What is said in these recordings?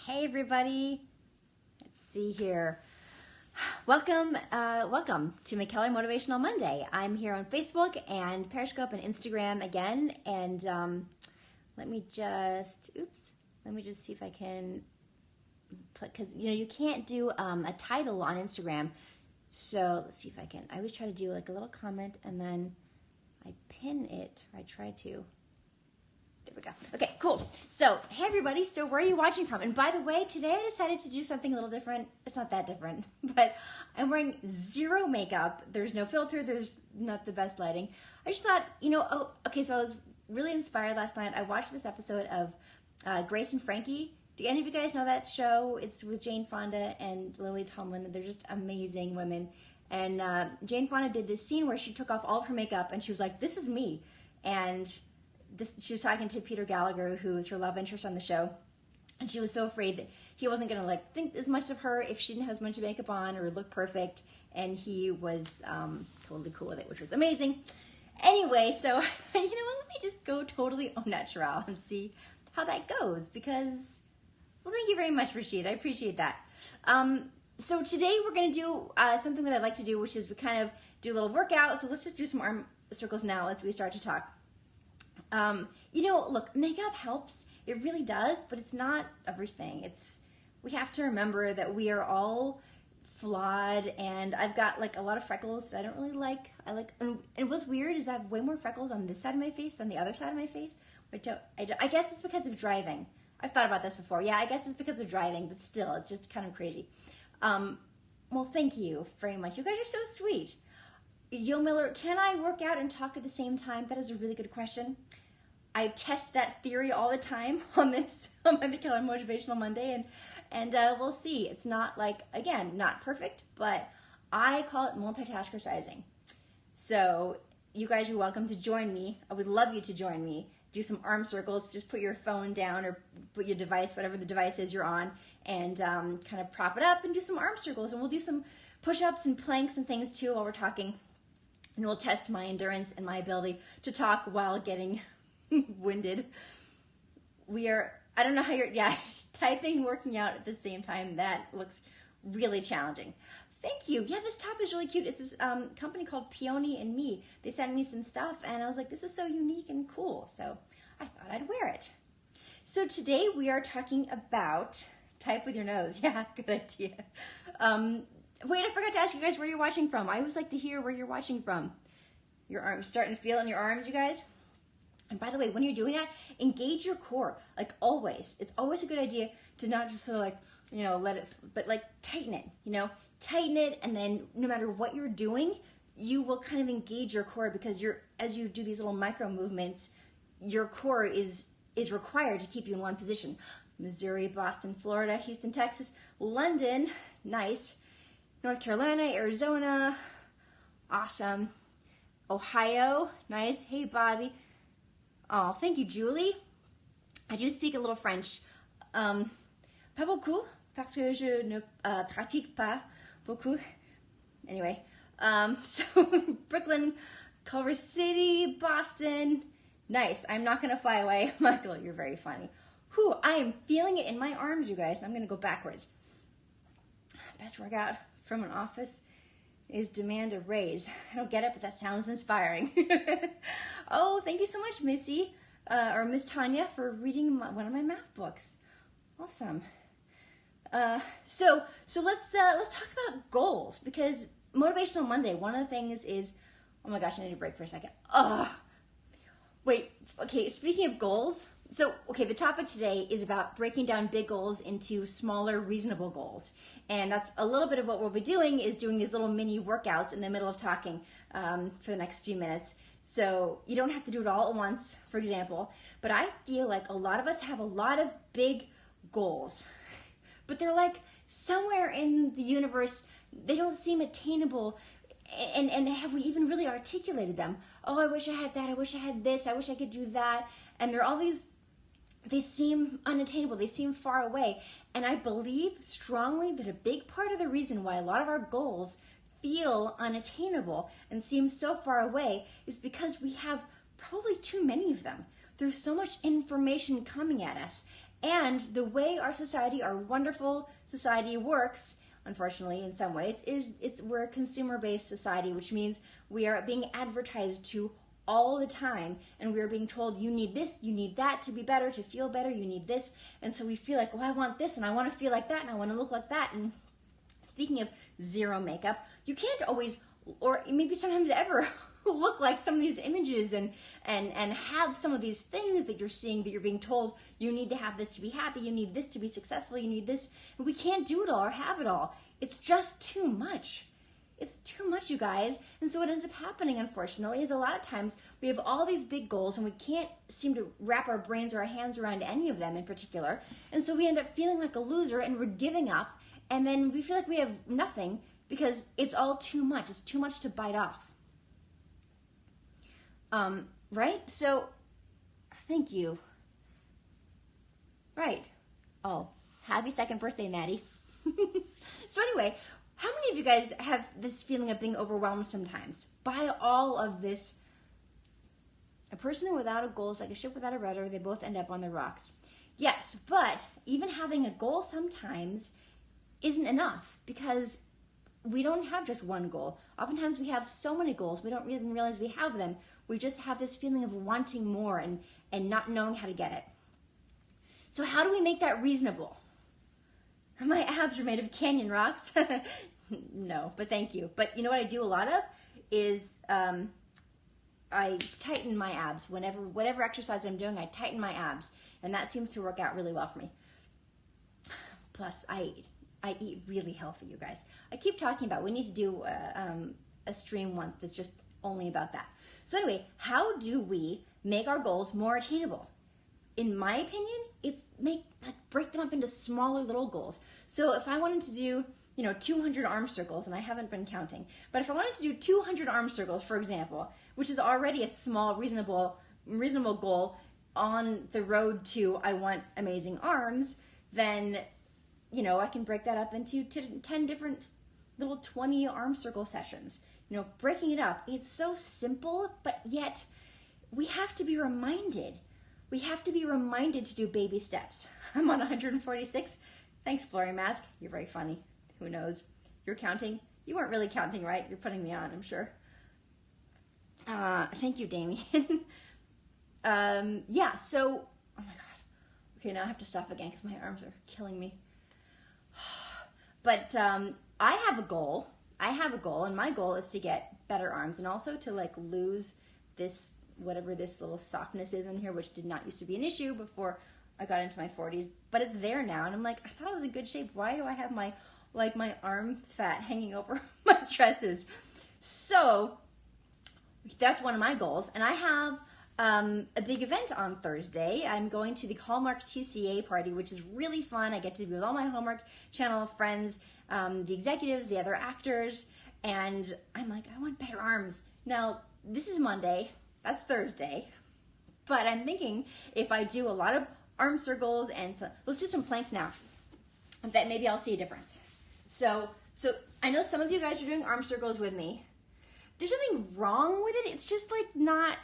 Hey everybody, let's see here. Welcome to McKellar Motivational Monday. I'm here on Facebook and Periscope and Instagram again, and let me just see if I can put, because you can't do a title on Instagram, so let's see if I can. I always try to do like a little comment and then I pin it, or I try to. There we go. Okay, cool. So, hey everybody, so where are you watching from? And by the way, today I decided to do something a little different. It's not that different, but I'm wearing zero makeup. There's no filter. There's not the best lighting. I just thought, so I was really inspired last night. I watched this episode of Grace and Frankie. Do any of you guys know that show? It's with Jane Fonda and Lily Tomlin. They're just amazing women. And Jane Fonda did this scene where she took off all of her makeup and she was like, "This is me." And she was talking to Peter Gallagher, who is her love interest on the show, and she was so afraid that he wasn't going to think as much of her if she didn't have as much makeup on or look perfect, and he was totally cool with it, which was amazing. Anyway, so let me just go totally au naturel and see how that goes, because, well, thank you very much, Rashid. I appreciate that. So today we're going to do something that I like to do, which is we kind of do a little workout. So let's just do some arm circles now as we start to talk. Look, makeup helps. It really does, but it's not everything. We have to remember that we are all flawed, and I've got like a lot of freckles that I don't really like. And what's weird is I have way more freckles on this side of my face than the other side of my face, which I guess it's because of driving. I've thought about this before. Yeah, I guess it's because of driving, but still, it's just kind of crazy. Well, thank you very much. You guys are so sweet. Yo Miller, can I work out and talk at the same time? That is a really good question. I test that theory all the time on my McKellar Motivational Monday, and we'll see. It's not not perfect, but I call it multitaskerizing. So you guys are welcome to join me. I would love you to join me. Do some arm circles. Just put your phone down or put your device, whatever the device is you're on, and kind of prop it up and do some arm circles. And we'll do some push-ups and planks and things too while we're talking. And we'll test my endurance and my ability to talk while getting winded. I don't know how typing, working out at the same time. That looks really challenging. Thank you. Yeah, this top is really cute. It's this company called Peony and Me. They sent me some stuff, and I was like, this is so unique and cool. So I thought I'd wear it. So today we are talking about type with your nose. Yeah, good idea. Wait, I forgot to ask you guys where you're watching from. I always like to hear where you're watching from. Your arms, starting to feel it in your arms, you guys? And by the way, when you're doing that, engage your core, like always. It's always a good idea to not just sort of let it, but tighten it, tighten it, and then no matter what you're doing, you will kind of engage your core, because as you do these little micro movements, your core is required to keep you in one position. Missouri, Boston, Florida, Houston, Texas, London, nice. North Carolina, Arizona, awesome. Ohio, nice. Hey, Bobby. Oh, thank you, Julie. I do speak a little French. Pas beaucoup, parce que je ne pratique pas beaucoup. Anyway, so Brooklyn, Culver City, Boston, nice. I'm not going to fly away. Michael, you're very funny. Whew, I am feeling it in my arms, you guys, and I'm going to go backwards. Best workout from an office is demand a raise. I don't get it, but that sounds inspiring. Oh, thank you so much, Missy, or Miss Tanya, for reading one of my math books. Awesome. So let's talk about goals, because Motivational Monday, one of the things is, oh my gosh, I need a break for a second. Wait, okay, speaking of goals, the topic today is about breaking down big goals into smaller, reasonable goals. And that's a little bit of what we'll be doing, is doing these little mini workouts in the middle of talking for the next few minutes. So you don't have to do it all at once, for example. But I feel like a lot of us have a lot of big goals, but they're like somewhere in the universe. They don't seem attainable. And have we even really articulated them? Oh, I wish I had that. I wish I had this. I wish I could do that. And they're all these, they seem unattainable. They seem far away. And I believe strongly that a big part of the reason why a lot of our goals feel unattainable and seem so far away is because we have probably too many of them. There's so much information coming at us, And the way our society, our wonderful society works, unfortunately in some ways, we're a consumer-based society, which means we are being advertised to all the time, and we are being told, you need this, you need that to be better, to feel better, you need this. And so we feel like, well, I want this, and I want to feel like that, and I want to look like that. And speaking of zero makeup, you can't always, or maybe sometimes ever, look like some of these images and have some of these things that you're seeing, that you're being told, you need to have this to be happy, you need this to be successful, you need this. And we can't do it all or have it all. It's just too much. It's too much, you guys. And so what ends up happening, unfortunately, is a lot of times we have all these big goals and we can't seem to wrap our brains or our hands around any of them in particular. And so we end up feeling like a loser and we're giving up. And then we feel like we have nothing because it's all too much. It's too much to bite off. Right? So, thank you. Right. Oh, happy second birthday, Maddie. So anyway, how many of you guys have this feeling of being overwhelmed sometimes by all of this? A person without a goal is like a ship without a rudder. They both end up on the rocks. Yes, but even having a goal sometimes isn't enough because we don't have just one goal. Oftentimes we have so many goals, we don't even realize we have them. We just have this feeling of wanting more and not knowing how to get it. So how do we make that reasonable? My abs are made of canyon rocks. No, but thank you. But you know what I do a lot of is I tighten my abs. Whatever exercise I'm doing, I tighten my abs. And that seems to work out really well for me. Plus, I eat really healthy, you guys. I keep talking about, we need to do a stream once that's just only about that. So anyway, how do we make our goals more attainable? In my opinion, it's break them up into smaller little goals. So if I wanted to do, 200 arm circles, and I haven't been counting, but if I wanted to do 200 arm circles, for example, which is already a small, reasonable goal on the road to I want amazing arms, then, I can break that up into 10 different little 20 arm circle sessions. Breaking it up, it's so simple, but yet we have to be reminded. We have to be reminded to do baby steps. I'm on 146. Thanks, Blurry Mask. You're very funny. Who knows? You're counting. You weren't really counting, right? You're putting me on, I'm sure. Thank you, Damien. Yeah, so, oh my God. Okay, now I have to stop again because my arms are killing me. But I have a goal, and my goal is to get better arms and also to lose this, whatever this little softness is in here, which did not used to be an issue before I got into my 40s, but it's there now. And I'm like, I thought I was in good shape. Why do I have my arm fat hanging over my tresses? So that's one of my goals. And I have a big event on Thursday. I'm going to the Hallmark TCA party, which is really fun. I get to be with all my Hallmark Channel friends, the executives, the other actors, and I'm like, I want better arms. Now, this is Monday. That's Thursday. But I'm thinking if I do a lot of arm circles and let's do some planks now, that maybe I'll see a difference. So I know some of you guys are doing arm circles with me. There's nothing wrong with it. It's just not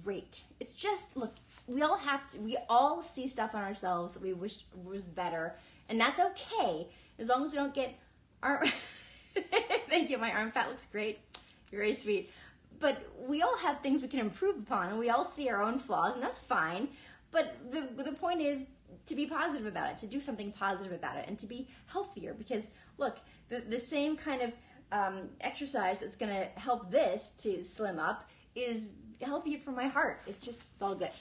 great. It's just, look, we all see stuff on ourselves that we wish was better, and that's okay as long as we don't get arm. Thank you. My arm fat looks great. You're very sweet. But we all have things we can improve upon, and we all see our own flaws, and that's fine. But the point is to be positive about it, to do something positive about it, and to be healthier. Because, look, the same kind of exercise that's going to help this to slim up is healthier for my heart. It's all good.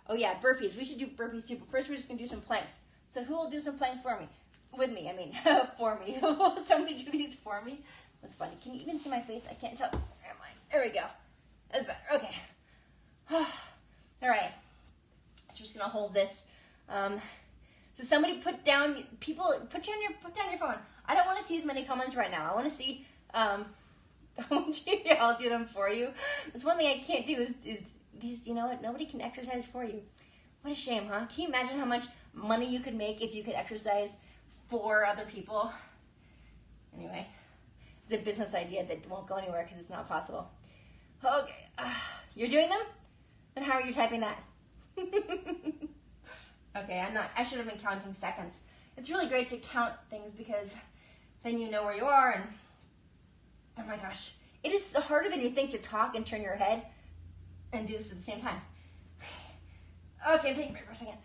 Oh, yeah, burpees. We should do burpees, too. But first, we're just going to do some planks. So who will do some planks for me? With me, I mean, for me. Will somebody do these for me? That's funny. Can you even see my face? I can't tell. Where am I? There we go. That's better. Okay. All right. So we're just gonna hold this. So somebody put down your phone. I don't want to see as many comments right now. I want to see. Yeah, I'll do them for you. That's one thing I can't do is these. You know what? Nobody can exercise for you. What a shame, huh? Can you imagine how much money you could make if you could exercise for other people? Anyway. It's a business idea that won't go anywhere because it's not possible. Okay, you're doing them? Then how are you typing that? Okay, I should have been counting seconds. It's really great to count things because then you know where you are and, oh my gosh. It is harder than you think to talk and turn your head and do this at the same time. Okay, I'm taking a break for a second.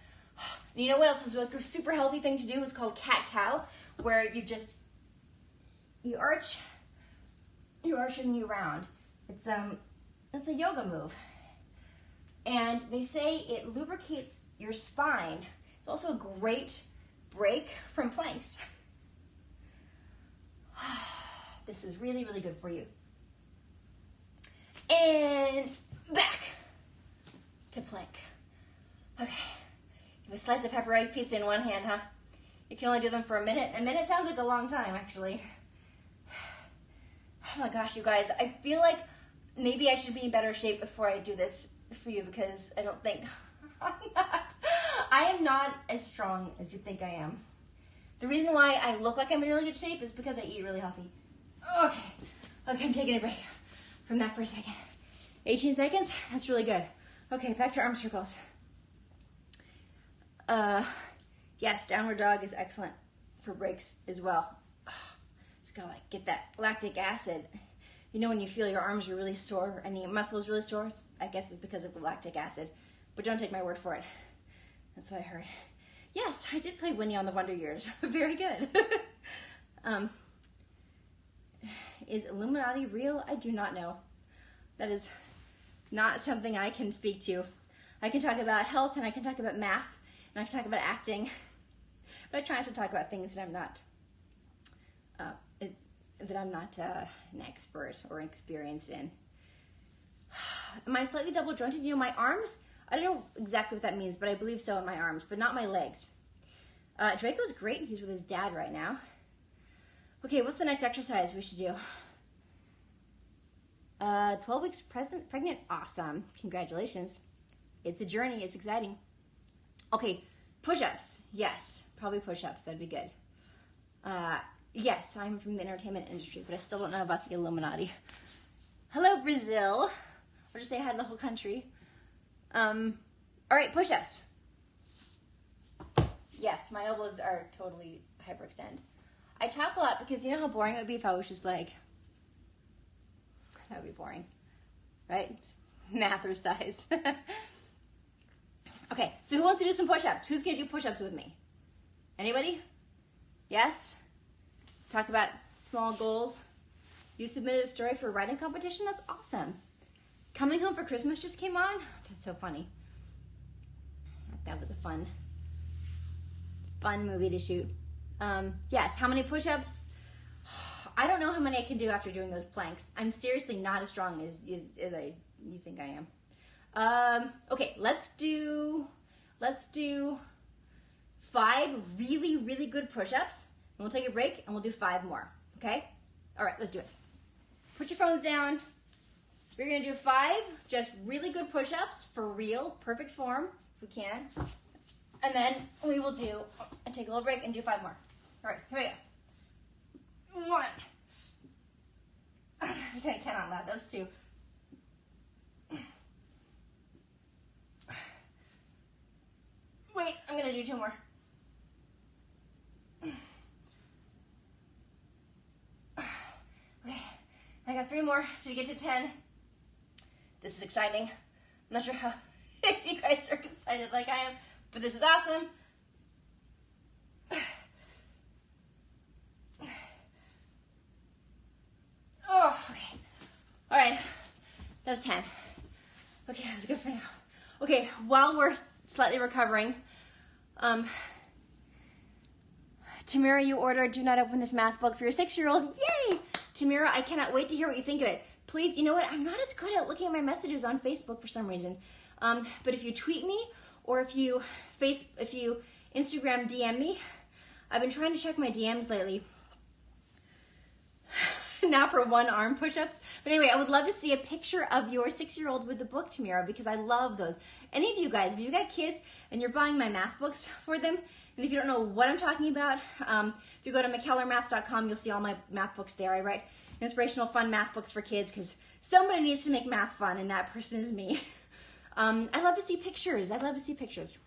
And you know what else is like a super healthy thing to do is called cat-cow, where you arch and you round. It's a yoga move. And they say it lubricates your spine. It's also a great break from planks. This is really, really good for you. And back to plank. Okay, you have a slice of pepperoni pizza in one hand, huh? You can only do them for a minute. A minute sounds like a long time, actually. Oh my gosh, you guys, I feel like maybe I should be in better shape before I do this for you because I don't think I am not as strong as you think I am. The reason why I look like I'm in really good shape is because I eat really healthy. Okay, I'm taking a break from that for a second. 18 seconds, that's really good. Okay, back to arm circles. Yes, downward dog is excellent for breaks as well. Just gotta like get that lactic acid. You know when you feel your arms are really sore and your muscles really sore? I guess it's because of the lactic acid. But don't take my word for it. That's what I heard. Yes, I did play Winnie on the Wonder Years. Very good. Is Illuminati real? I do not know. That is not something I can speak to. I can talk about health and I can talk about math and I can talk about acting. But I try not to talk about things that I'm not an expert or experienced in. Am I slightly double jointed? You know, my arms, I don't know exactly what that means, but I believe so in my arms, but not my legs. Draco's great. He's with his dad right now. Okay, what's the next exercise we should do? 12 weeks pregnant. Awesome. Congratulations. It's a journey. It's exciting. Okay, push-ups. Yes, probably push-ups. That'd be good. Yes, I'm from the entertainment industry, but I still don't know about the Illuminati. Hello, Brazil. I'll just say hi to the whole country. All right, push-ups. Yes, my elbows are totally hyperextend. I talk a lot because you know how boring it would be if I was just like, that would be boring, right? Math or size. Okay, so who wants to do some push-ups? Who's going to do push-ups with me? Anybody? Yes? Talk about small goals. You submitted a story for a writing competition? That's awesome. Coming Home for Christmas just came on? That's so funny. That was a fun movie to shoot. Yes, how many push-ups? I don't know how many I can do after doing those planks. I'm seriously not as strong as you think I am. Okay, let's do 5 really, really good push-ups. And we'll take a break and we'll do 5 more. Okay? All right, let's do it. Put your phones down. We're gonna do 5 just really good push-ups for real, perfect form, if we can. And then we will take a little break and do 5 more. All right, here we go. 1. I can't count out loud. That's 2. Wait, I'm gonna do 2 more. Okay, I got 3 more to get to 10. This is exciting. I'm not sure how you guys are excited like I am, but this is awesome. Oh, okay. All right, that was 10. Okay, that's good for now. Okay, while we're slightly recovering, Tamira, you ordered Do Not Open This Math Book for your 6-year-old. Yay! Tamira, I cannot wait to hear what you think of it. Please, you know what? I'm not as good at looking at my messages on Facebook for some reason. But if you tweet me or if you Instagram DM me, I've been trying to check my DMs lately. Now for 1 arm push-ups. But anyway, I would love to see a picture of your 6-year-old with the book, Tamira, because I love those. Any of you guys, if you got kids and you're buying my math books for them, and if you don't know what I'm talking about, if you go to mckellarmath.com, you'll see all my math books there. I write inspirational, fun math books for kids because somebody needs to make math fun, and that person is me. I love to see pictures. I love to see pictures.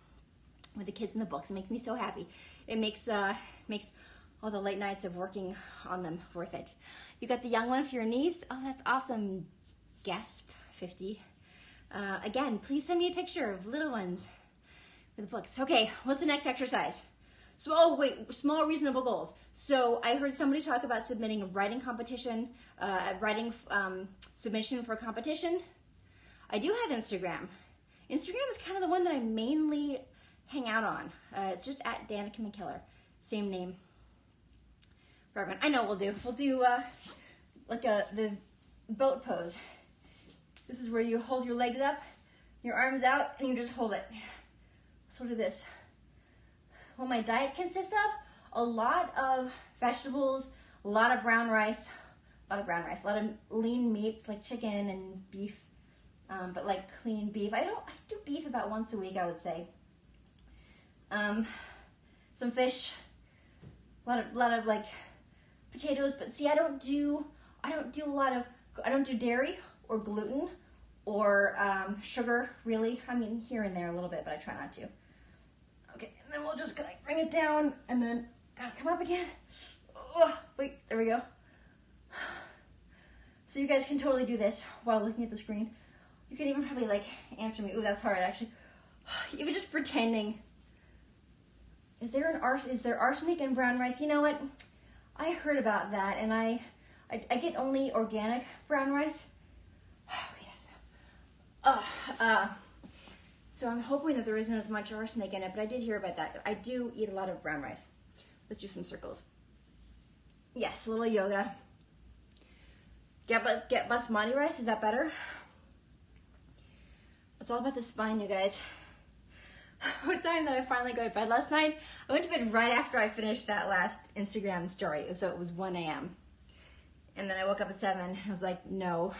with the kids and the books. It makes me so happy. It makes all the late nights of working on them worth it. You got the young one for your niece. Oh, that's awesome. Gasp 50. Again, please send me a picture of little ones with the books. Okay, what's the next exercise? So, oh wait, small reasonable goals. So I heard somebody talk about submitting a writing competition, submission for a competition. I do have Instagram. Instagram is kind of the one that I mainly hang out on. It's just at Danica McKellar, same name for everyone. I know what we'll do like the boat pose. This is where you hold your legs up, your arms out, and you just hold it. So do this. What my diet consists of, a lot of vegetables, a lot of brown rice, a lot of lean meats like chicken and beef, but like clean beef. I do beef about once a week, I would say. Some fish, a lot of like potatoes, but see, I don't do dairy or gluten or sugar, really. I mean, here and there a little bit, but I try not to. Okay, and then we'll just like bring it down and then come up again. Oh, wait, there we go. So you guys can totally do this while looking at the screen. You can even probably like answer me. Ooh, that's hard actually. Even just pretending. Is there arsenic in brown rice? You know what? I heard about that, and I get only organic brown rice. So I'm hoping that there isn't as much arsenic in it, but I did hear about that. I do eat a lot of brown rice. Let's do some circles. Yes, a little yoga. Get basmati rice, is that better? It's all about the spine, you guys. What time did I finally go to bed last night? I went to bed right after I finished that last Instagram story, so it was 1 a.m. And then I woke up at 7, and I was like, no,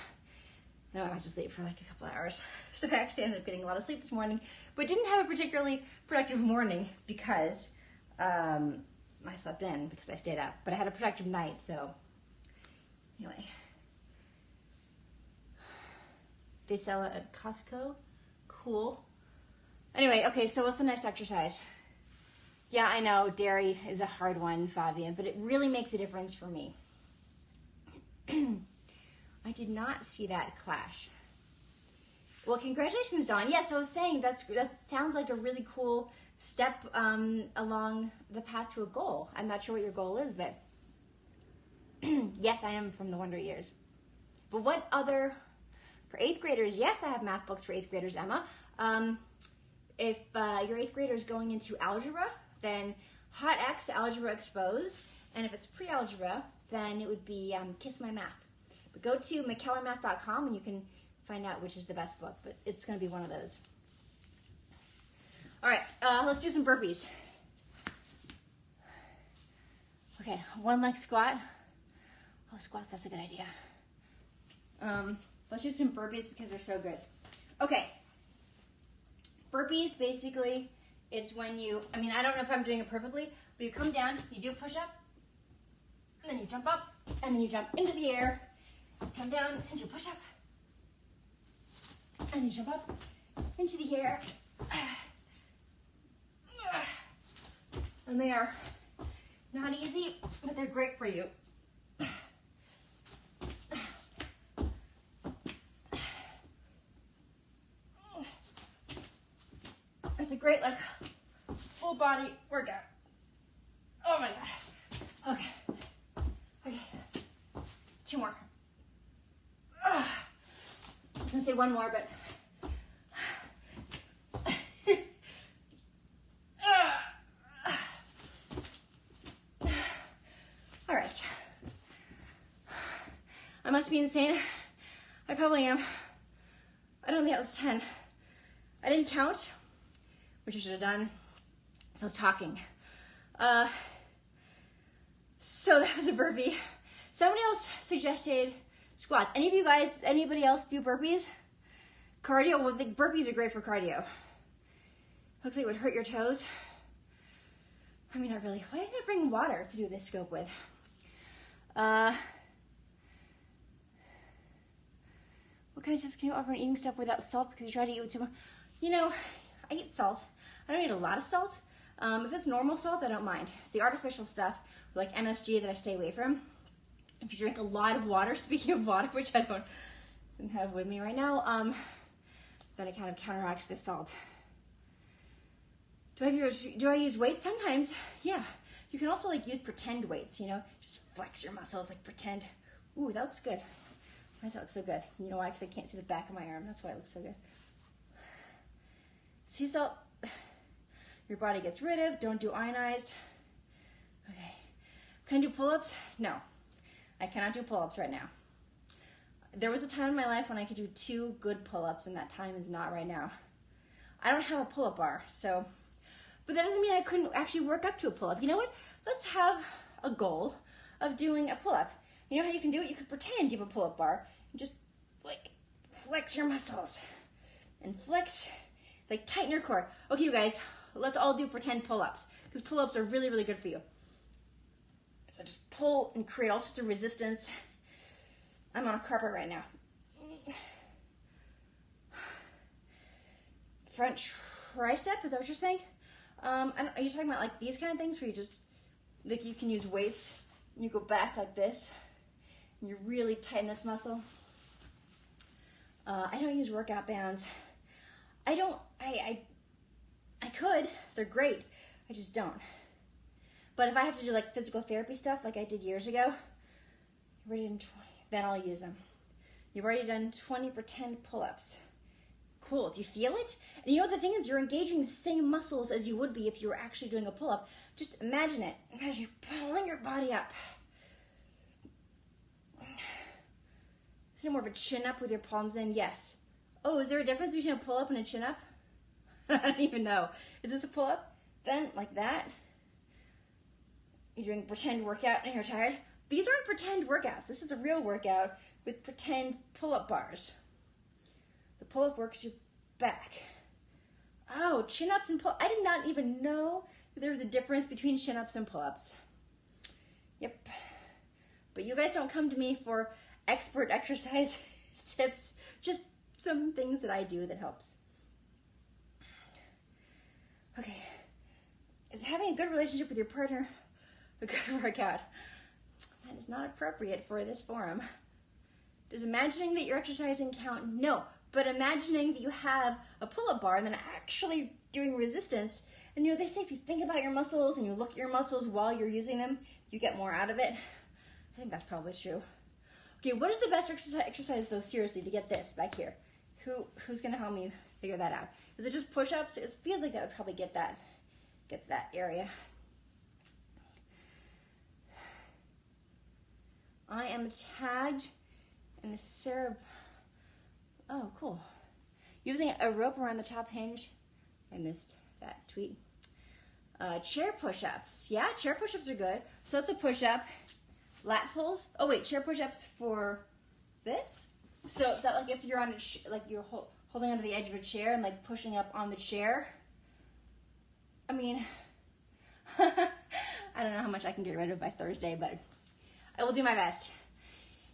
I went to sleep for like a couple hours. So I actually ended up getting a lot of sleep this morning, but didn't have a particularly productive morning because I slept in because I stayed up. But I had a productive night, so anyway. They sell it at Costco. Cool. Anyway, okay, so what's the next exercise? Yeah, I know, dairy is a hard one, Fabian, but it really makes a difference for me. I did not see that clash. Well, congratulations, Dawn. Yes, I was saying that sounds like a really cool step along the path to a goal. I'm not sure what your goal is, but yes, I am from the Wonder Years. But what other, for 8th graders, yes, I have math books for 8th graders, Emma. If your 8th grader is going into algebra, then Hot X, Algebra Exposed. And if it's pre-algebra, then it would be Kiss My Math. But go to mckellarmath.com and you can find out which is the best book, but it's going to be one of those. All right, let's do some burpees. Okay, one leg squat. Oh, squats, that's a good idea. Let's do some burpees because they're so good. Okay, burpees, basically, it's when you, I don't know if I'm doing it perfectly, but you come down, you do a push-up, and then you jump up, and then you jump into the air, come down, and you push up, and you jump up into the air. And they are not easy, but they're great for you. It's a great, like, full body workout. Oh my God. Okay. 2 more. I was gonna say 1 more, but. All right. I must be insane. I probably am. I don't think that was 10. I didn't count, which I should have done. So I was talking. So that was a burpee. Somebody else suggested squats. Anybody else do burpees? Cardio, well, the burpees are great for cardio. Looks like it would hurt your toes. Not really. Why didn't I bring water to do this scope with? What kind of tips can you offer on eating stuff without salt because you try to eat with too much? I eat salt. I I don't eat a lot of salt. If it's normal salt, I don't mind. It's the artificial stuff, like MSG, that I stay away from. If you drink a lot of water, speaking of water, which I don't have with me right now, then it kind of counteracts the salt. Do I use weights? Sometimes, yeah. You can also like use pretend weights, you know, just flex your muscles, like pretend. Ooh, that looks good. Why does that look so good? You know why? Because I can't see the back of my arm. That's why it looks so good. Sea salt, your body gets rid of. Don't do ionized. Okay. Can I do pull-ups? No. I cannot do pull-ups right now. There was a time in my life when I could do 2 good pull-ups, and that time is not right now. I don't have a pull-up bar, so... But that doesn't mean I couldn't actually work up to a pull-up. You know what? Let's have a goal of doing a pull-up. You know how you can do it? You can pretend you have a pull-up bar and just, like, flex your muscles. And flex, like, tighten your core. Okay, you guys, let's all do pretend pull-ups, because pull-ups are really, really good for you. So just pull and create all sorts of resistance. I'm on a carpet right now. Front tricep, is that what you're saying? Are you talking about like these kind of things where you just, like you can use weights and you go back like this and you really tighten this muscle? I don't use workout bands. I could, they're great. I just don't. But if I have to do like physical therapy stuff like I did years ago, you've already done 20, then I'll use them. You've already done 20 pretend pull-ups. Cool, do you feel it? And you know the thing is, you're engaging the same muscles as you would be if you were actually doing a pull-up. Just imagine it. Imagine you're pulling your body up. Is it more of a chin-up with your palms in? Yes. Oh, is there a difference between a pull-up and a chin-up? I don't even know. Is this a pull-up? Then, like that. You're doing a pretend workout and you're tired. These aren't pretend workouts. This is a real workout with pretend pull-up bars. The pull-up works your back. Oh, chin-ups and pull. I did not even know that there was a difference between chin-ups and pull-ups. Yep. But you guys don't come to me for expert exercise tips. Just some things that I do that helps. Okay. Is having a good relationship with your partner a good workout? That is not appropriate for this forum. Does imagining that you're exercising count? No. But imagining that you have a pull-up bar and then actually doing resistance, and you know, they say if you think about your muscles and you look at your muscles while you're using them, you get more out of it. I think that's probably true. Okay, what is the best exercise though, seriously, to get this back here? Who's gonna help me figure that out? Is it just push-ups? It feels like that would probably gets that area. I am tagged in the Oh, cool. Using a rope around the top hinge. I missed that tweet. Chair push-ups. Yeah, chair push-ups are good. So that's a push-up. Lat pulls. Oh wait, chair push-ups for this? So is that like if you're on like you're holding onto the edge of a chair and like pushing up on the chair? I mean, I don't know how much I can get rid of by Thursday, but I will do my best.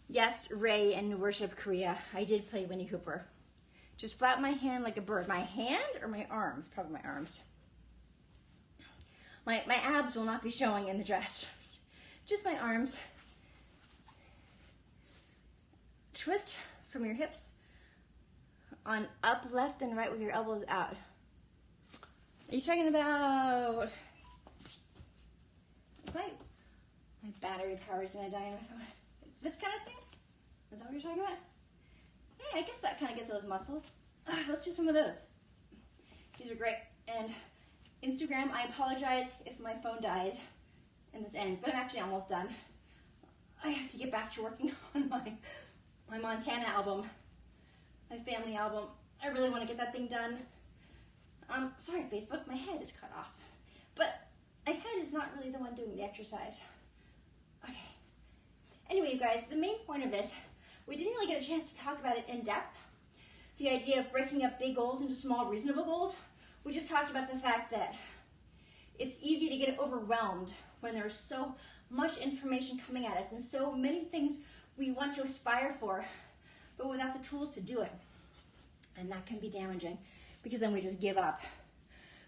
Yes, Ray in Worship Korea, I did play Winnie Hooper. Just flap my hand like a bird. My hand or my arms? Probably my arms. My abs will not be showing in the dress. Just my arms. Twist from your hips on up, left, and right with your elbows out. Are you talking about... My battery power is gonna die in my phone. This kind of thing? Is that what you're talking about? Yeah, I guess that kind of gets those muscles. Let's do some of those. These are great. And Instagram, I apologize if my phone dies and this ends, but I'm actually almost done. I have to get back to working on my Montana album, my family album. I really want to get that thing done. Sorry, Facebook, my head is cut off. But my head is not really the one doing the exercise. Okay. Anyway, you guys, the main point of this, we didn't really get a chance to talk about it in depth. The idea of breaking up big goals into small, reasonable goals. We just talked about the fact that it's easy to get overwhelmed when there's so much information coming at us and so many things we want to aspire for, but without the tools to do it. And that can be damaging because then we just give up.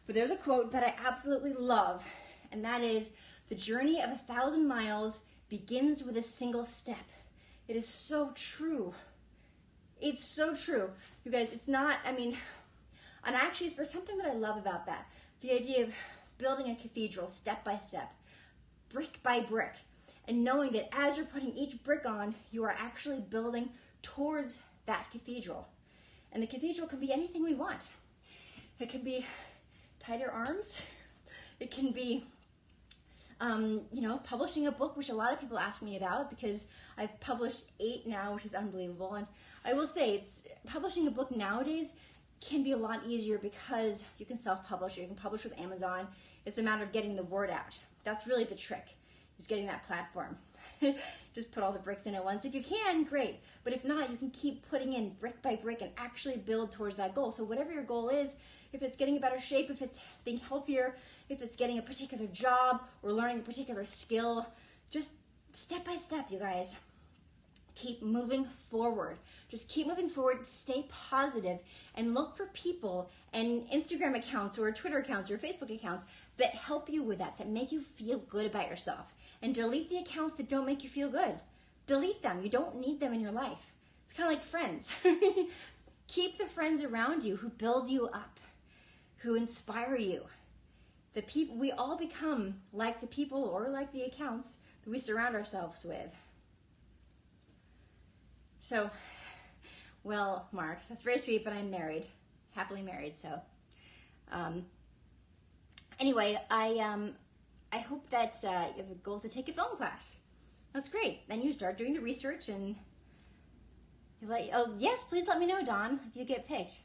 But there's a quote that I absolutely love, and that is, "The journey of 1,000 miles begins with a single step." It is so true. It's so true. You guys, it's not, I mean, and actually there's something that I love about that. The idea of building a cathedral step by step, brick by brick, and knowing that as you're putting each brick on, you are actually building towards that cathedral. And the cathedral can be anything we want. It can be tighter arms. It can be, publishing a book, which a lot of people ask me about because I've published 8 now, which is unbelievable. And I will say, publishing a book nowadays can be a lot easier because you can self-publish, or you can publish with Amazon. It's a matter of getting the word out. That's really the trick, is getting that platform. Just put all the bricks in at once. If you can, great. But if not, you can keep putting in brick by brick and actually build towards that goal. So whatever your goal is, if it's getting a better shape, if it's being healthier, if it's getting a particular job or learning a particular skill, just step by step, you guys. Keep moving forward. Just keep moving forward, stay positive, and look for people and Instagram accounts or Twitter accounts or Facebook accounts that help you with that make you feel good about yourself. And delete the accounts that don't make you feel good. Delete them. You don't need them in your life. It's kind of like friends. Keep the friends around you who build you up, who inspire you. The people, we all become like the people or like the accounts that we surround ourselves with. So, well, Mark, that's very sweet, but I'm married, happily married. So, anyway, I hope that you have a goal to take a film class. That's great. Then you start doing the research and you're like, oh yes, please let me know, Dawn, if you get picked.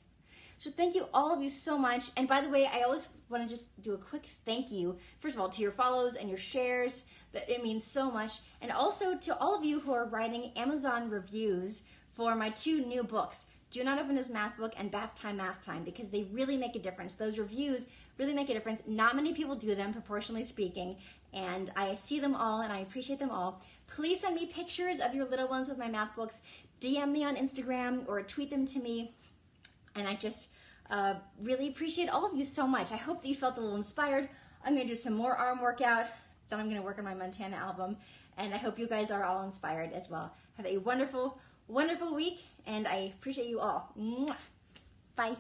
So thank you, all of you, so much. And by the way, I always want to just do a quick thank you, first of all, to your follows and your shares. That it means so much. And also to all of you who are writing Amazon reviews for my 2 new books, Do Not Open This Math Book and Bath Time, Math Time, because they really make a difference. Those reviews really make a difference. Not many people do them, proportionally speaking, and I see them all and I appreciate them all. Please send me pictures of your little ones with my math books. DM me on Instagram or tweet them to me, and I just really appreciate all of you so much. I hope that you felt a little inspired. I'm going to do some more arm workout, then I'm going to work on my Montana album, and I hope you guys are all inspired as well. Have a wonderful, wonderful week, and I appreciate you all. Mwah. Bye.